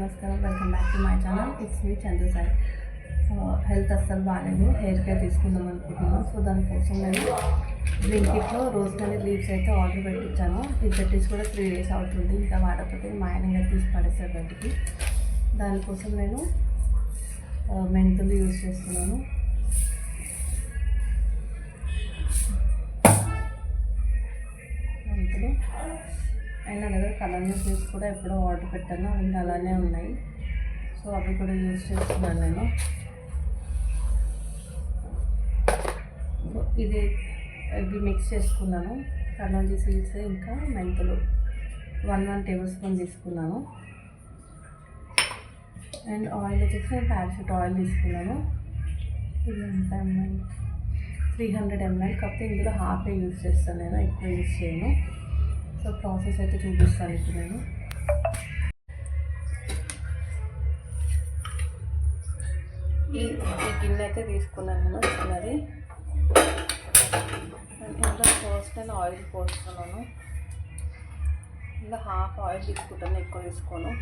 నమస్కారం, welcome back to my channel. It's me Chandu Sai. Health అస్సలు బాగాలేదు, హెయిర్ కేర్ తీసుకుందాం అనుకుంటున్నాను. సో దానికోసం నేను బ్లింకిట్లో రోజ్మెరీ లీవ్స్ అయితే ఆర్డర్ పెట్టించాను. ఇది పెట్టేసి కూడా 3 days అవుతుంది. ఇంకా వాడకపోతే మా ఆయన తీసి పడేస్తారు బయటికి. దానికోసం నేను మెంతులు యూజ్ చేస్తున్నాను. మెంతులు అయినా కదా కలర్ జ్యూస్ కూడా ఎప్పుడో ఆర్డర్ పెట్టాను, అవి అలానే ఉన్నాయి. సో అవి కూడా యూజ్ చేస్తున్నాను నేను. సో ఇవి మిక్స్ చేసుకున్నాను. కలర్ సీడ్స్ ఇంకా మెంతులు 1 tablespoon తీసుకున్నాను. అండ్ ఆయిల్ వచ్చేసి నేను ప్యారాషూట్ ఆయిల్ తీసుకున్నాను. ఇది ఎంత ml? 300 ml. కాకపోతే ఇందులో హాఫే యూజ్ చేస్తాను, నేను ఎక్కువ యూజ్ చేయను. సో ప్రాసెస్ అయితే చూపిస్తాను ఇప్పుడు నేను. ఈ గిన్నె అయితే తీసుకున్నాను నేను చిన్నది. ఇందులో ఫస్ట్ నేను ఆయిల్ పోస్తున్నాను. ఇందులో హాఫ్ ఆయిల్ తీసుకుంటాను, ఎక్కువ తీసుకోను.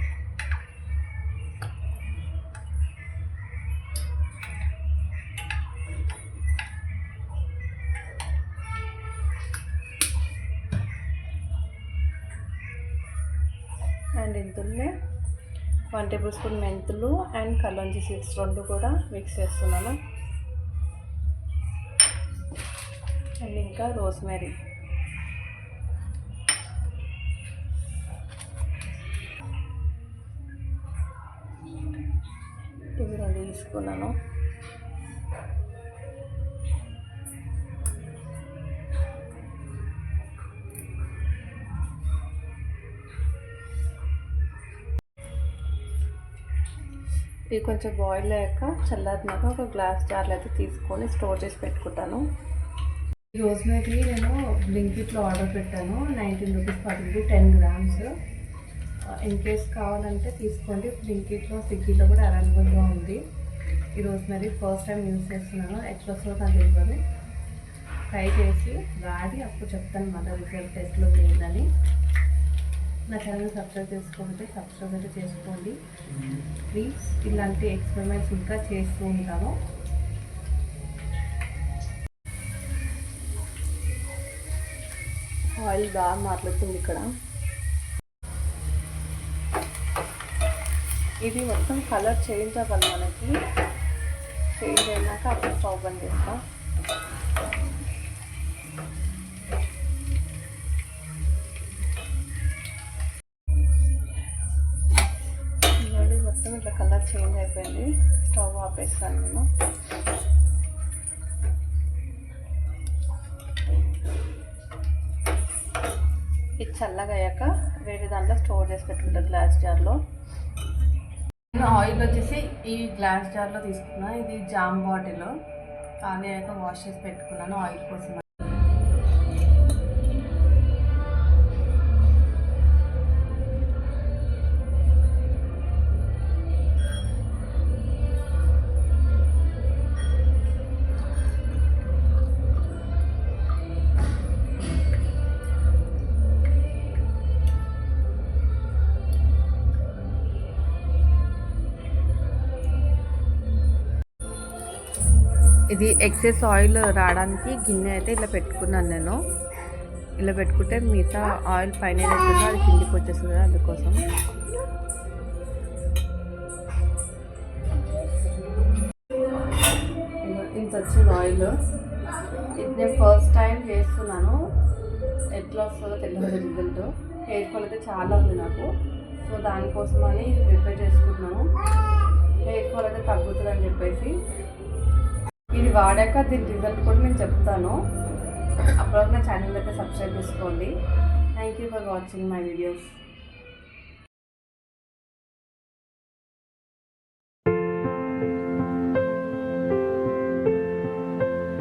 అండ్ ఇందులో 1 tablespoon మెంతులు అండ్ కలోంజీ సీడ్స్ 2 కూడా మిక్స్ చేస్తున్నాను. అండ్ ఇంకా రోజ్మెరీ. ఇవి 2 తీసుకున్నాను. ఇవి కొంచెం బాయిల్ అయ్యాక చల్లారినాక ఒక గ్లాస్ జార్లో అయితే తీసుకొని స్టోర్ చేసి పెట్టుకుంటాను. ఈ రోజ్మెరీ నేను బ్లింకిట్లో ఆర్డర్ పెట్టాను. 19 రూపీస్ పడుతుంది, 10 grams. ఇన్ కేస్ కావాలంటే తీసుకోండి. బ్లింకిట్లో, స్విగ్గీలో కూడా అవైలబుల్గా ఉంది. ఈ రోజ్మెరీ ఫస్ట్ టైం యూజ్ చేస్తున్నాను. ఎట్లా వస్తుందో నాకు తెలియదు. ట్రై చేసి వాడి అప్పుడు చెప్తాను మళ్ళీ రిజల్ట్ ఎట్లా లేదని. నా ఛానల్ సబ్స్క్రైబ్ చేసుకోకపోతే సబ్స్క్రైబ్ అయితే చేసుకోండి ప్లీజ్. ఇలాంటి ఎక్స్పెరిమెంట్స్ ఇంకా చేస్తూ ఉంటాను. ఆయిల్ బాగా మాట్లాడుతుంది ఇక్కడ. ఇది మొత్తం కలర్ చేంజ్ అవ్వాలి మనకి. చేంజ్ అయినాక అప్పుడు స్టవ్ బంద్ చేస్తాం. మొత్తం ఇట్లా కలర్ చేంజ్ అయిపోయింది. స్టవ్ ఆపేస్తాను నేను. ఇది చల్లగా అయ్యాక వేరే దాంట్లో స్టోర్ చేసి పెట్టుకుంటాను గ్లాస్ జార్లో. నేను ఆయిల్ వచ్చేసి ఈ గ్లాస్ జార్లో తీసుకున్నా. ఇది జామ్ బాటిల్ ఖాళీ అయ్యాక వాష్ చేసి పెట్టుకున్నాను ఆయిల్ కోసం. ఇది ఎక్సెస్ ఆయిల్ రావడానికి గిన్నె అయితే ఇలా పెట్టుకున్నాను నేను. ఇలా పెట్టుకుంటే మిగతా ఆయిల్ పైన ఏదైతుందో అది కిందికి వచ్చేస్తుంది కదా, అందుకోసం. ఇంత వచ్చింది ఆయిల్. ఇది నేను ఫస్ట్ టైం చేస్తున్నాను. ఎట్లా వస్తుందో తెలియదు రిజల్ట్. హెయిర్ ఫాల్ అయితే చాలా ఉంది నాకు. సో దానికోసమని ఇది ప్రిపేర్ చేసుకుంటున్నాను. హెయిర్ ఫాల్ అయితే తగ్గుతుందని చెప్పేసి. ఇది వాడాక దీని రిజల్ట్ కూడా నేను చెప్తాను. అప్పుడు నా ఛానల్ అయితే సబ్స్క్రైబ్ చేసుకోండి. Thank you for watching my videos.